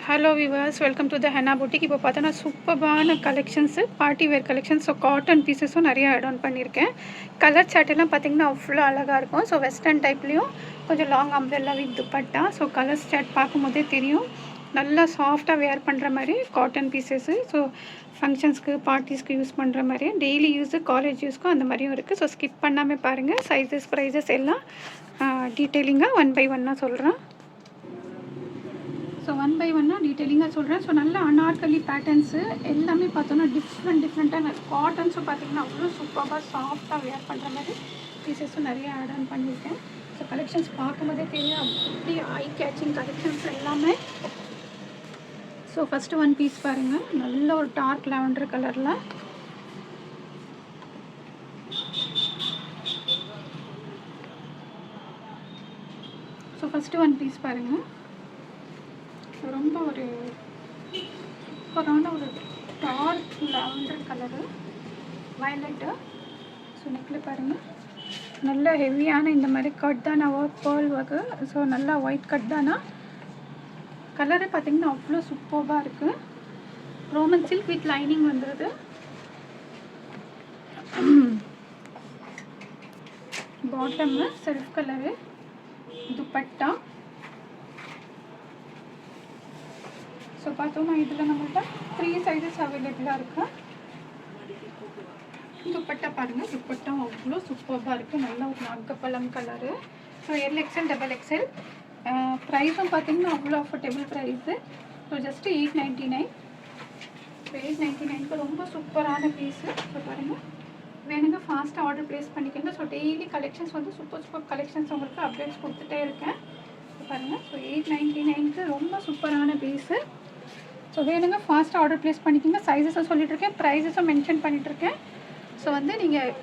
Hello viewers, welcome to the henna boutique. இப்போ பார்த்தோன்னா சூப்பர்பான collections, party wear collections. So cotton பீசஸும் நிறையா ஆட் ஆன் பண்ணியிருக்கேன். கலர் சார்ட்டெல்லாம் பார்த்திங்கன்னா அவ்வளோ அழகாக இருக்கும். ஸோ வெஸ்டர்ன் டைப்லேயும் கொஞ்சம் long umbrella with dupatta. So colour chart பார்க்கும்போதே தெரியும், நல்லா சாஃப்டாக வேர் பண்ணுற மாதிரி காட்டன் பீசஸ்ஸு. ஸோ ஃபங்க்ஷன்ஸ்க்கு பார்ட்டிஸ்க்கு யூஸ் பண்ணுற மாதிரி, டெய்லி யூஸு காலேஜ் யூஸ்க்கும் அந்த மாதிரியும் இருக்குது. ஸோ ஸ்கிப் பண்ணாமல் பாருங்கள். சைஸஸ் ப்ரைஸஸ் எல்லாம் டீட்டெயிலிங்காக ஒன் பை ஒன்னாக சொல்கிறேன். ஸோ ஒன் பை ஒன்னாக டீட்டெயிலிங்காக சொல்கிறேன். ஸோ நல்ல அனார்கலி பேட்டர்ன்ஸு எல்லாமே பார்த்தோன்னா டிஃப்ரெண்ட்டாக காட்டன்ஸும் பார்த்திங்கன்னா அவ்வளோ சூப்பராக சாஃப்டாக வேர் பண்ணுற மாதிரி பீசஸும் நிறைய ஆட் ஆன் பண்ணியிருக்கேன். ஸோ கலெக்ஷன்ஸ் பார்க்கும்போதே தெரியும், அப்படி ஐ கேச்சிங் கலெக்ஷன்ஸ் எல்லாமே. ஸோ ஃபஸ்ட்டு ஒன் பீஸ் பாருங்கள், நல்ல ஒரு டார்க் லாவெண்டர் கலரில். ஸோ ஃபஸ்ட்டு ஒன் பீஸ் பாருங்கள், ரொம்ப ஒரு சூப்பரான ஒரு dark lavender colour, violet. So நெக்கில் பாருங்கள், நல்ல ஹெவியான இந்த மாதிரி கட் தானா ஒர்க், பேர்ல் ஒர்க்கு. ஸோ நல்லா ஒயிட் கட் தானா கலரு பார்த்திங்கன்னா அவ்வளோ சூப்பராக இருக்குது. ரோமன் சில்க் வித் லைனிங் வந்துடுது. Bottom self colour, dupatta. So பார்த்தோம்னா இதில் நம்மள்ட்ட 3 சைஸஸ் அவைலபிளாக இருக்குது. துப்பட்டா பாருங்கள், துப்பட்டா அவ்வளோ சூப்பராக இருக்குது. நல்ல ஒரு நாகப்பழம் கலரு. So XL XXL. ப்ரைஸும் பார்த்திங்கன்னா அவ்வளோ affordable price. So just 899. So 899க்கு ரொம்ப சூப்பரான பீஸு. ஸோ பாருங்கள், வேணுங்க ஃபாஸ்ட்டாக ஆர்டர் ப்ளேஸ் பண்ணிக்கோங்க. ஸோ டெய்லி கலெக்ஷன்ஸ் வந்து சூப்பர் கலெக்ஷன்ஸ் உங்களுக்கு அப்டேட்ஸ் கொடுத்துட்டே இருக்கேன். ஸோ பாருங்கள், ஸோ 899க்கு ரொம்ப சூப்பரான பீஸு. ஸோ வேணுங்க ஃபாஸ்ட்டாக ஆர்டர் ப்ளேஸ் பண்ணிக்கோங்க. சைஸஸும் சொல்லிகிட்ருக்கேன், ப்ரைஸஸும் மென்ஷன் பண்ணிகிட்ருக்கேன். ஸோ வந்து நீங்கள்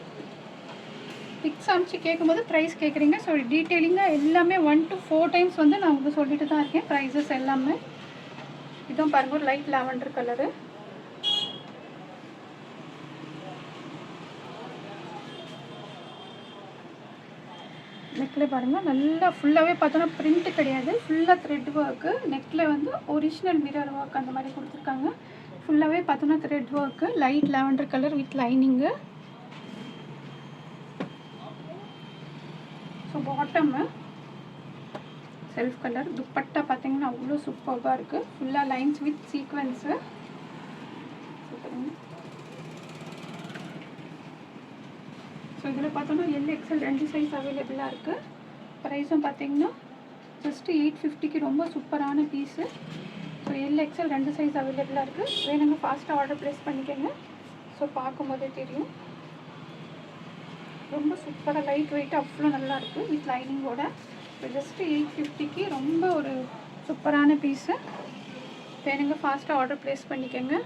பிக்ஸ் அனுப்பிச்சு கேட்கும்போது ப்ரைஸ் கேட்குறீங்க. ஸோ டீட்டெயிலிங்காக எல்லாமே 1 to 4 டைம்ஸ் வந்து நான் உங்களுக்கு சொல்லிட்டு தான் இருக்கேன் ப்ரைஸஸ் எல்லாமே. இதுவும் பாருங்கள், ஒரு லைட் லாவெண்டர் கலரு. நெக்கில் பாருங்கள், நல்லா ஃபுல்லாகவே பார்த்தோன்னா பிரிண்ட்டு கிடையாது, ஃபுல்லாக த்ரெட் ஒர்க்கு. நெக்கில் வந்து ஒரிஜினல் மிரர் ஒர்க் அந்த மாதிரி கொடுத்துருக்காங்க. ஃபுல்லாகவே பார்த்தோன்னா thread work, light lavender colour with lining. So bottom self colour. Dupatta பார்த்தீங்கன்னா அவ்வளோ சூப்பராக இருக்குது, ஃபுல்லாக லைன்ஸ் வித் சீக்வன்ஸு. ஸோ இதில் பார்த்தோன்னா XL 2 சைஸ் அவைலபிளாக இருக்குது. ப்ரைஸும் பார்த்தீங்கன்னா ஜஸ்ட்டு 850க்கு ரொம்ப சூப்பரான பீஸு. ஸோ XL 2 சைஸ் அவைலபிளாக இருக்குது. வேணுங்க ஃபாஸ்ட்டாக ஆர்டர் ப்ளேஸ் பண்ணிக்கோங்க. ஸோ பார்க்கும்போதே தெரியும், ரொம்ப சூப்பராக லைட் வெயிட்டாக அவ்வளோ நல்லாயிருக்கு வித் லைனிங்கோட. ஸோ ஜஸ்ட்டு 850க்கு ரொம்ப ஒரு சூப்பரான பீஸு. வேணுங்க ஃபாஸ்ட்டாக ஆர்டர் ப்ளேஸ் பண்ணிக்கோங்க.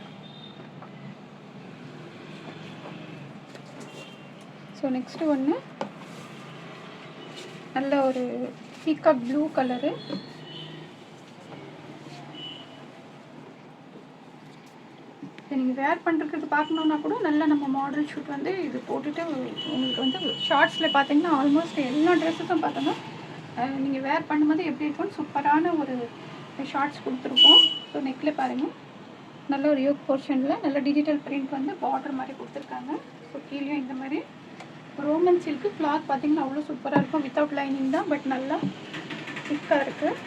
ஸோ நெக்ஸ்ட்டு ஒன்று நல்ல ஒரு பீகாக் ப்ளூ கலரு. நீங்கள் வேர் பண்ணுறது பார்க்கணுன்னா கூட நல்லா நம்ம மாடல் ஷூட் வந்து இது போட்டுட்டு உங்களுக்கு வந்து ஷார்ட்ஸில் பார்த்தீங்கன்னா ஆல்மோஸ்ட் எல்லா ட்ரெஸ்ஸஸும் பார்த்தோன்னா நீங்கள் வேர் பண்ணும்போது எப்படி இருக்கும்னு சூப்பரான ஒரு ஷார்ட்ஸ் கொடுத்துருப்போம். ஸோ நெக்கில் பாருங்கள், நல்ல ஒரு யோக் போர்ஷனில் நல்ல டிஜிட்டல் பிரிண்ட் வந்து பார்டர் மாதிரி கொடுத்துருக்காங்க. ஸோ கீழே இந்த மாதிரி ரோமன் சில்க்கு கிளாத் பார்த்திங்கன்னா அவ்வளோ சூப்பராக இருக்கும். வித்தவுட் லைனிங் தான், பட் நல்லா திக்காக இருக்குது.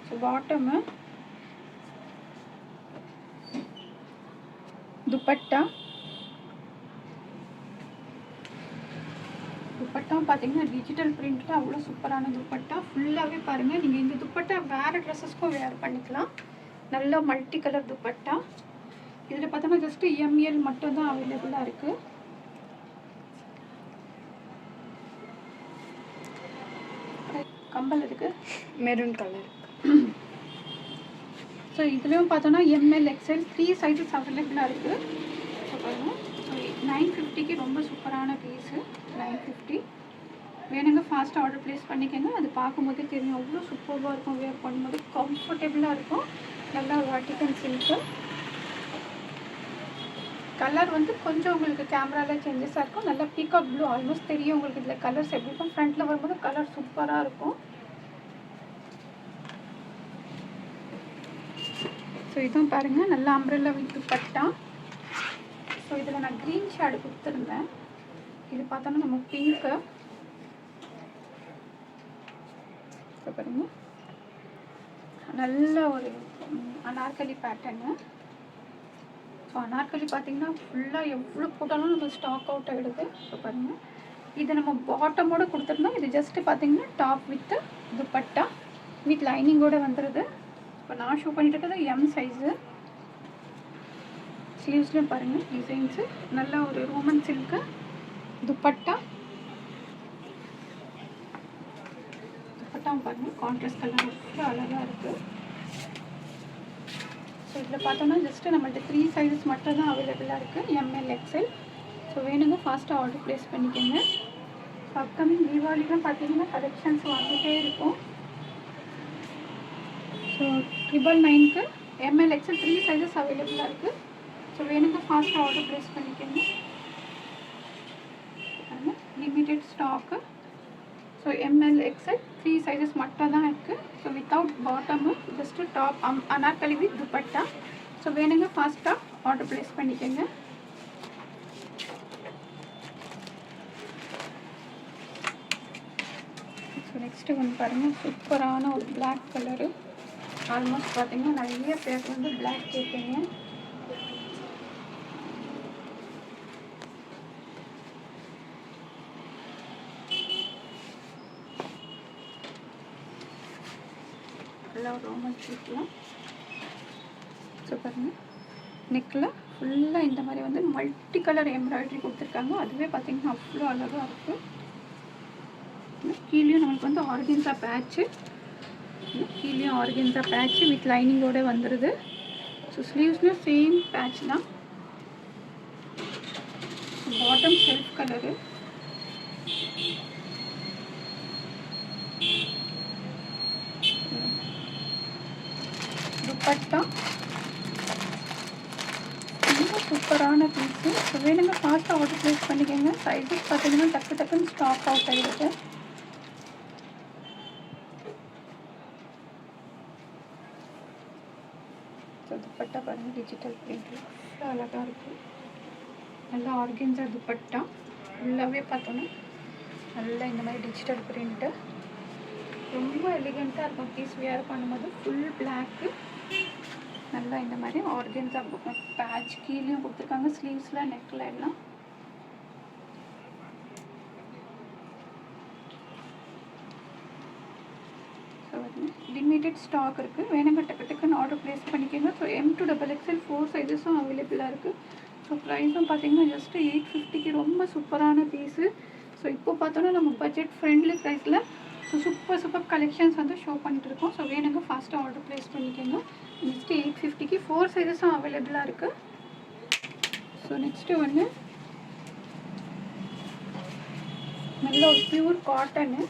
So bottom dupatta. துப்பட்டாவும் பார்த்தீங்கன்னா டிஜிட்டல் பிரிண்ட்டில் அவ்வளோ சூப்பரான துப்பட்டா. ஃபுல்லாகவே பாருங்கள், நீங்கள் இந்த துப்பட்டா வேறு ட்ரெஸ்ஸஸ்க்கும் வேர் பண்ணிக்கலாம். நல்ல மல்டி கலர் துப்பட்டா. இதில் பார்த்தோன்னா ஜஸ்ட்டு ML மட்டும்தான் அவைலபிளாக இருக்குது. கம்பல் இருக்குது மெரூன் கலர். ஸோ இதுலேயும் பார்த்தோன்னா ML XL 3 சைஸஸ் அவைலபிளாக இருக்குது. ஸோ பாருங்கள், ஸோ 950க்கு ரொம்ப சூப்பரான பீஸு. 950 வேணுங்க ஃபாஸ்ட்டாக ஆர்டர் ப்ளேஸ் பண்ணிக்கோங்க. அது பார்க்கும்போதே தெரியும், அவ்வளோ சூப்பராக இருக்கும். வேர் பண்ணும்போது கம்ஃபர்டபுளாக இருக்கும். நல்லா வாட்டிக்கன் சில்க்கு. கலர் வந்து கொஞ்சம் உங்களுக்கு கேமராவில் சேஞ்சஸாக இருக்கும். நல்லா பீகாக் ப்ளூ ஆல்மோஸ்ட் தெரியும் உங்களுக்கு இதில் கலர்ஸ் எப்படி இருக்கும். ஃப்ரண்ட்டில் வரும்போது கலர் சூப்பராக இருக்கும். ஸோ இதுவும் பாருங்கள் நல்லா அம்ப்ரெல்லா வித் துப்பட்டா. ஸோ இதில் நான் க்ரீன் ஷேடு கொடுத்துருந்தேன். இது பார்த்தோன்னா நம்ம பிங்க்கு. ஸோ பாருங்கள் நல்ல ஒரு அனார்கலி பேட்டர்னு. ஸோ அனார்கலி பார்த்திங்கன்னா ஃபுல்லாக எவ்வளோ போட்டாலும் நம்ம ஸ்டாக் அவுட் ஆகிடுது. ஸோ பாருங்கள் இது நம்ம பாட்டமோடு கொடுத்துருந்தோம். இது ஜஸ்ட்டு பார்த்திங்கன்னா டாப் வித்து துப்பட்டா வித் லைனிங்கோடு வந்துடுது. இப்போ நான் ஷோ பண்ணிட்டு இருக்கிறது எம் சைஸு. ஸ்லீவ்ஸ்லையும் பாருங்கள் டிசைன்ஸு நல்ல ஒரு ரோமன் சில்க்கு துப்பட்டா. துப்பட்டாவும் பாருங்கள் கான்ட்ராஸ்ட் கலர் ரொம்ப அழகாக இருக்குது. ஸோ இதில் பார்த்தோன்னா ஜஸ்ட்டு நம்மள்ட்ட 3 சைஸஸ் மட்டும் தான் அவைலபிளாக இருக்குது, எம்எல் எக்ஸ்எல். ஸோ வேணுங்க ஃபாஸ்ட்டாக ஆர்டர் ப்ளேஸ் பண்ணிக்கோங்க. அப்கமிங் தீபாவளிலாம் பார்த்தீங்கன்னா கலெக்ஷன்ஸ் வந்துகிட்டே இருக்கும். ஸோ 999க்கு எம்எல் எக்ஸ்எல் 3 சைஸஸ் அவைலபிளாக இருக்குது. ஸோ வேணுங்க ஃபாஸ்ட்டாக ஆர்டர் ப்ளேஸ் பண்ணிக்கோங்க. Limited stock. So M L XL 3 sizes மட்டும் தான் இருக்குது. So without bottom just top Anarkali with dupatta. So வேணுங்க ஃபாஸ்ட்டாக ஆர்டர் ப்ளேஸ் பண்ணிக்கோங்க. ஸோ நெக்ஸ்ட்டு வந்து பாருங்கள் சூப்பரான ஒரு பிளாக் கலரு. ஆல்மோஸ்ட் பார்த்தீங்கன்னா நிறைய பேர் வந்து பிளாக் கேட்பீங்க. ரோமன் சில்கில். ஸோ பாருங்கள் நெக்கில் ஃபுல்லாக இந்த மாதிரி வந்து மல்டி கலர் எம்ப்ராய்டரி கொடுத்துருக்காங்க. அதுவே பார்த்திங்கன்னா அவ்வளோ அழகாக இருக்குது. கீழேயும் நம்மளுக்கு வந்து ஆர்கென்ஸா பேட்ச்சு, கீழேயும் ஆர்கென்ஸா பேட்ச்சு வித் லைனிங்கோடு வந்துடுது. ஸோ ஸ்லீவ்ஸ்லேயும் சேம் பேட்ச் தான். Bottom self colour. துப்பட்டா ரொம்ப சூப்பரான பீஸு. ஸோ வேணுங்க ஃபாஸ்ட்டாக ஆர்டர் ப்ளேஸ் பண்ணிக்கோங்க. சைஸஸ் பார்த்தீங்கன்னா டக்குன்னு ஸ்டாக் அவுட் ஆகிடுது. ஸோ துப்பட்டா பாருங்கள் டிஜிட்டல் பிரிண்ட் அழகாக இருக்குது. நல்லா ஆர்கென்ஸா துப்பட்டா ஃபுல்லாகவே பார்த்தோன்னா நல்லா இந்த மாதிரி டிஜிட்டல் பிரிண்ட்டு ரொம்ப எலிகெண்ட்டாக இருக்கும். பீஸ் வியர் பண்ணும்போது ஃபுல் பிளாக்கு நல்லா இந்த மாதிரி ஆர்கென்ஸா பேட்ச் கீழேயும் கொடுத்துருக்காங்க. ஸ்லீவ்ஸில் நெக்கில் எல்லாம் ஸோ லிமிட்டெட் ஸ்டாக் இருக்குது. வேணுங்க டக்குன்னு ஆர்டர் ப்ளேஸ் பண்ணிக்கோங்க. ஸோ M to XXL 4 சைஸஸும் அவைலபிளாக இருக்குது. ஸோ ப்ரைஸும் பார்த்தீங்கன்னா ஜஸ்ட்டு 850க்கு ரொம்ப சூப்பரான பீஸு. ஸோ இப்போ பார்த்தோன்னா நம்ம பட்ஜெட் ஃப்ரெண்ட்லி ப்ரைஸில் ஸோ சூப்பர் கலெக்ஷன்ஸ் வந்து ஷோ பண்ணிட்டுருக்கோம். ஸோ வேணுங்க ஃபாஸ்ட்டாக ஆர்டர் ப்ளேஸ் பண்ணிக்கோங்க. நெக்ஸ்ட்டு 850க்கு 4 சைஸஸும் அவைலபிளாக இருக்குது. ஸோ நெக்ஸ்ட்டு ஒன்று நல்ல ஒரு பியூர் காட்டனு.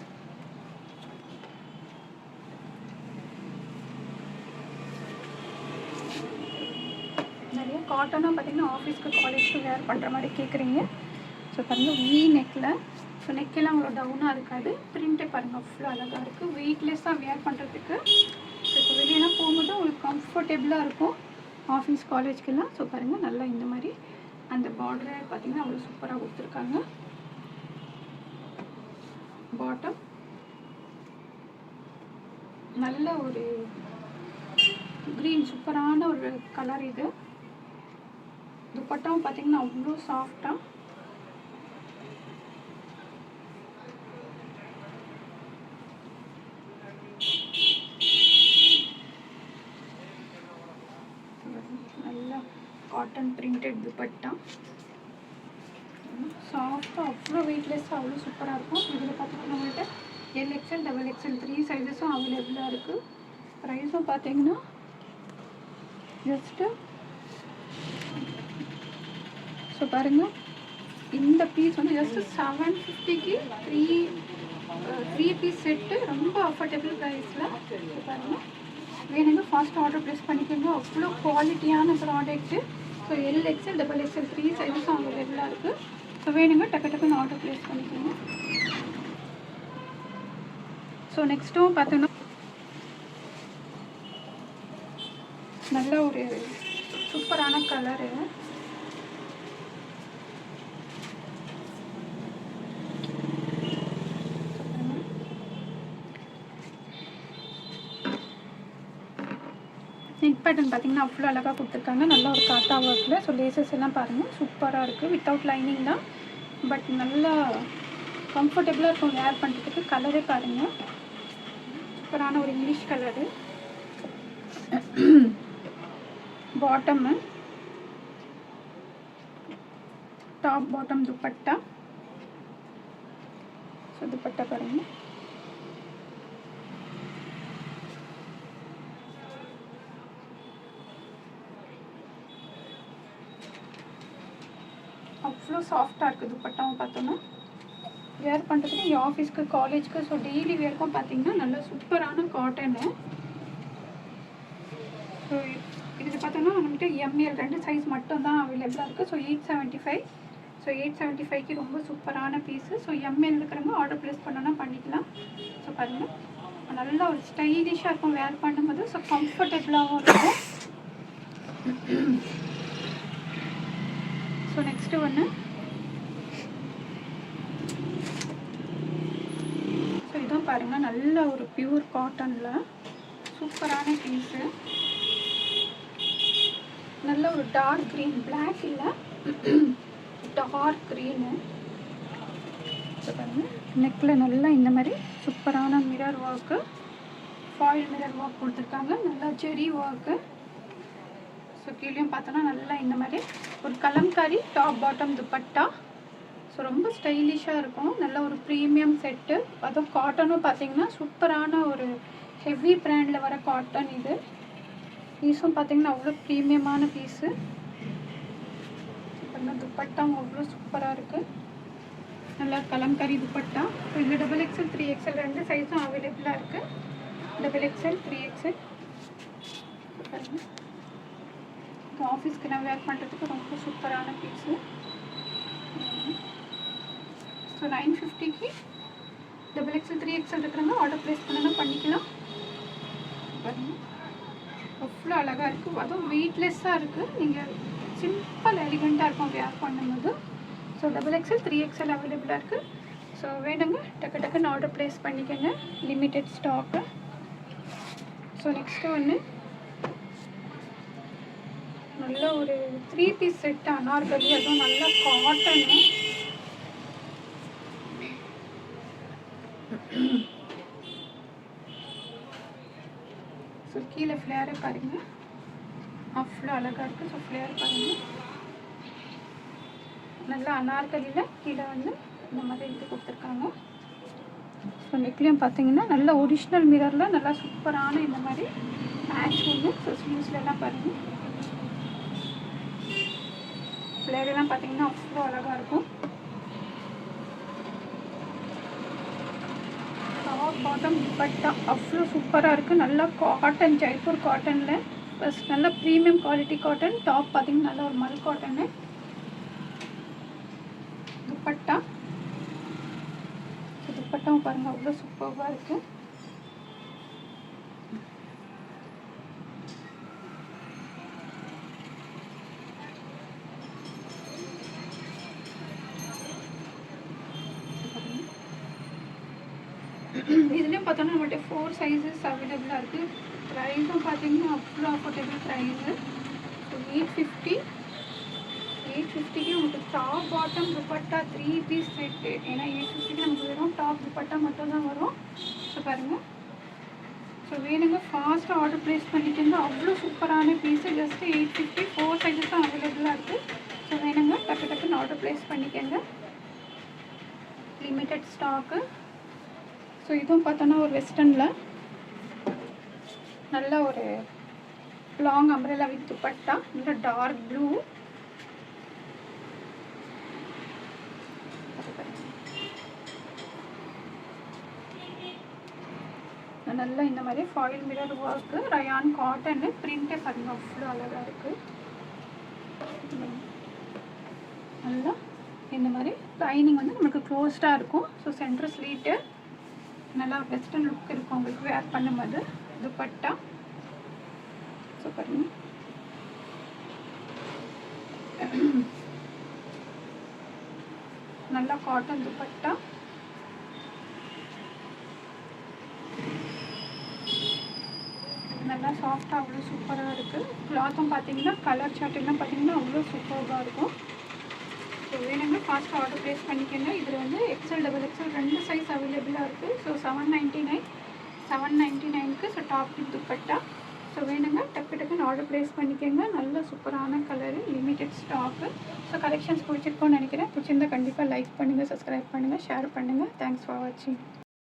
நிறைய காட்டனாக பார்த்தீங்கன்னா ஆஃபீஸ்க்கு காலேஜ்க்கு வேர் பண்ணுற மாதிரி கேட்குறீங்க. ஸோ பாருங்கள் வி நெக்கில். ஸோ நெக்கெல்லாம் அவ்வளோ டவுனாக இருக்காது. பிரிண்ட்டே பாருங்கள் அவ்வளோ அழகாக இருக்குது. வெயிட்லெஸ்ஸாக வேர் பண்ணுறதுக்கு. ஸோ இப்போ வெளியெல்லாம் போகும்போது உங்களுக்கு கம்ஃபர்டபுளாக இருக்கும் ஆஃபீஸ் காலேஜ்க்கெல்லாம். ஸோ பாருங்கள் நல்லா இந்த மாதிரி அந்த பார்டரை பார்த்திங்கன்னா அவ்வளோ சூப்பராக கொடுத்துருக்காங்க. பாட்டம் நல்ல ஒரு க்ரீன் சூப்பரான ஒரு கலர் இது. துப்பட்டாவும் பார்த்திங்கன்னா அவ்வளோ சாஃப்டாக நல்லா காட்டன் பிரிண்டட் துப்பட்டா சாஃப்டாக அவ்வளோ வெயிட்லெஸ்ஸாக அவ்வளோ சூப்பராக இருக்கும். இதில் பார்த்திங்கன்னா நம்மள்கிட்ட LXL XXL 3 சைஸஸும் அவைலபிளாக இருக்குது. ப்ரைஸும் பார்த்தீங்கன்னா ஜஸ்ட்டு ஸோ பாருங்கள் இந்த பீஸ் வந்து ஜஸ்ட்டு 750க்கு 3 பீஸ் செட்டு ரொம்ப அஃபோர்டபுள் ப்ரைஸில். பாருங்கள் வேணுங்க ஃபாஸ்ட்டாக ஆர்டர் ப்ளேஸ் பண்ணிக்கோங்க. அவ்வளோ குவாலிட்டியான ப்ராடக்ட்டு. ஸோ LXL XXL 3 சைஸஸும் அவைலபிளாக இருக்குது. ஸோ வேணுங்க டக்குன்னு ஆர்டர் ப்ளேஸ் பண்ணிக்கோங்க. ஸோ நெக்ஸ்ட்டும் பார்த்தோன்னா நல்ல ஒரு சூப்பரான கலரு. நெக் பேட்டர்ன் பார்த்தீங்கன்னா அவ்வளோ அழகாக கொடுத்துருக்காங்க. நல்ல ஒரு காத்தா ஒர்க்கில். ஸோ லேசஸ் எல்லாம் பாருங்கள் சூப்பராக இருக்குது. வித்தவுட் லைனிங் தான், பட் நல்லா கம்ஃபர்டபுளாக இருக்கும் வேர் பண்ணுறதுக்கு. கலரே பாருங்கள் சூப்பரான ஒரு English colour. Bottom, top bottom dupatta. So dupatta பாருங்கள் அவ்வளோ சாஃப்டாக இருக்குது. துப்பட்டாவும் பார்த்தோன்னா வேர் பண்ணுறதுக்கு இங்கே ஆஃபீஸ்க்கு காலேஜ்க்கு ஸோ டெய்லி வேர்க்கும் பார்த்தீங்கன்னா நல்லா சூப்பரான காட்டனு. ஸோ இது பார்த்தோன்னா நம்மகிட்ட எம்எல் 2 சைஸ் மட்டும் தான் அவைலபிளாக இருக்குது. ஸோ 875. ஸோ 875க்கு ரொம்ப சூப்பரான பீஸு. ஸோ எம்எல் இருக்கிறவங்க ஆர்டர் ப்ளேஸ் பண்ணோன்னா பண்ணிக்கலாம். ஸோ பாருங்கள் நல்லா ஒரு ஸ்டைலிஷாக இருக்கும் வேர் பண்ணும்போது. ஸோ கம்ஃபர்டபுளாகவும் இருக்கும். ஸோ நெக்ஸ்ட்டு ஒன்று, ஸோ இதுவும் பாருங்கள் நல்ல ஒரு பியூர் காட்டனில் சூப்பரான பீஸு. நல்ல ஒரு டார்க் க்ரீன், பிளாக் இல்லை டார்க் க்ரீனு. ஸோ பாருங்கள் நெக்கில் நல்லா இந்த மாதிரி சூப்பரான mirror work, foil mirror work கொடுத்துருக்காங்க. நல்லா ஜெரி ஒர்க்கு. ஸோ கீழேயும் பார்த்தோன்னா நல்லா இந்த மாதிரி ஒரு Kalamkari top bottom dupatta. So ரொம்ப ஸ்டைலிஷாக இருக்கும். நல்ல ஒரு ப்ரீமியம் செட்டு. அதுவும் காட்டனும் பார்த்தீங்கன்னா சூப்பரான ஒரு ஹெவி பிராண்டில் வர காட்டன் இது. பீஸும் பார்த்தீங்கன்னா அவ்வளோ ப்ரீமியமான பீஸு. இப்போ துப்பட்டாவும் அவ்வளோ சூப்பராக இருக்குது. நல்லா கலம்காரி துப்பட்டா. ஸோ இதில் XXL 3XL 2 சைஸும் அவைலபிளாக இருக்குது. XXL 3XL ஆஃபீஸ்க்கு நான் வேர் பண்ணுறதுக்கு ரொம்ப சூப்பரான பீஸு. ஸோ 950க்கு XXL 3XL இருக்கிறவங்க ஆர்டர் ப்ளேஸ் பண்ணணும் பண்ணிக்கலாம். பாருங்கள் அவ்வளோ அழகாக இருக்குது. அதுவும் வெயிட்லெஸ்ஸாக இருக்குது. நீங்கள் சிம்பிள் எலிகண்ட்டாக இருக்கும் வேர் பண்ணும்போது. ஸோ XXL 3XL அவைலபிளாக இருக்குது. ஸோ வேணுங்க டக்கு டக்குன்னு ஆர்டர் ப்ளேஸ் பண்ணிக்கோங்க. Limited stock. ஸோ நெக்ஸ்ட்டு ஒன்று நல்ல ஒரு 3 பீஸ் செட் அனார்கலி. அதுவும் நல்ல காட்டனு. ஸோ கீழே ஃப்ளேரை பாருங்கள் அவ்வளோ அழகாக இருக்குது. ஸோ ஃப்ளேர் பாருங்கள் நல்லா அனார்கலியில் கீழே வந்து இந்த மாதிரி இது கொடுத்துருக்காங்க. ஸோ நெக்லையும் பார்த்தீங்கன்னா நல்ல ஒரிஜினல் மிரரில் நல்லா சூப்பரான இந்த மாதிரி மேட்ச் ஒன்று. ஸோ ஸ்லீவ்ஸ்லாம் பாருங்கள் ஃப்ளேரெல்லாம் பார்த்தீங்கன்னா அவ்வளோ அழகாக இருக்கும். டாப் பாட்டம் துப்பட்டா அவ்வளோ சூப்பராக இருக்குது. நல்லா காட்டன், ஜெய்ப்பூர் காட்டனில் ப்ளஸ் நல்ல ப்ரீமியம் குவாலிட்டி காட்டன். டாப் பார்த்தீங்கன்னா நல்ல ஒரு மல் காட்டனு. துப்பட்டா துப்பட்டாவும் பாருங்கள் அவ்வளோ சூப்பராக இருக்குது. இதுலேயும் பார்த்தோன்னா நம்மகிட்ட 4 சைஸஸ் அவைலபிளாக இருக்குது. ப்ரைஸும் பார்த்தீங்கன்னா அவ்வளோ அஃபோர்டபுள் ப்ரைஸு. ஸோ 850க்கு உங்களுக்கு top bottom dupatta 3 piece set. ஏன்னா 850க்கு நமக்கு வெறும் டாப் துப்பட்டா மட்டும் தான் வரும். ஸோ பாருங்கள். ஸோ வேணுங்க ஃபாஸ்ட்டாக ஆர்டர் ப்ளேஸ் பண்ணிக்கோங்க. அவ்வளோ சூப்பரான பீஸு. ஜஸ்ட்டு 850 4 சைஸஸ் தான் அவைலபிளாக இருக்குது. ஸோ வேணுங்க டக்கு டக்குன்னு ஆர்டர் ப்ளேஸ் பண்ணிக்கோங்க. Limited stock. ஸோ இதுவும் பார்த்தோன்னா ஒரு வெஸ்டர்னில் நல்ல ஒரு லாங் அம்ப்ரெல்லா வித் துப்பட்டா. நல்ல டார்க் ப்ளூ. நல்லா இந்த மாதிரி foil mirror work, rayon cotton. பிரிண்டே பாருங்கள் அவ்வளோ அழகாக இருக்குது. நல்லா இந்த மாதிரி லைனிங் வந்து நமக்கு க்ளோஸ்டாக இருக்கும். ஸோ சென்டர் ஸ்லீட்டு நல்லா வெஸ்டர்ன் லுக் இருக்கும் உங்களுக்கு வேர் பண்ணும்போது. துப்பட்டா ஸோ பாருங்கள். நல்லா காட்டன் துப்பட்டா. நல்லா சாஃப்டாக அவ்வளோ சூப்பராக இருக்குது. கிளாத்தும் பார்த்தீங்கன்னா கலர் சார்ட்லாம் பார்த்தீங்கன்னா அவ்வளோ சூப்பராக இருக்கும். ஸோ வேணுங்க ஃபாஸ்ட்டாக ஆர்டர் ப்ளேஸ் பண்ணிக்கோங்க. இதில் வந்து எக்ஸல் டபுள் எக்ஸல் 2 சைஸ் அவைலபிளாக இருக்குது. ஸோ 799க்கு so top with dupatta. So வேணுங்க டக்கு டக்குன்னு ஆர்டர் ப்ளேஸ் பண்ணிக்கோங்க. நல்ல சூப்பரான colour, limited stock. So collections பிடிச்சிருக்கோன்னு நினைக்கிறேன். பிடிச்சிருந்தா கண்டிப்பாக லைக் பண்ணுங்கள், சப்ஸ்கிரைப் பண்ணுங்கள், ஷேர் பண்ணுங்கள். தேங்க்ஸ் ஃபார் வாட்சிங்.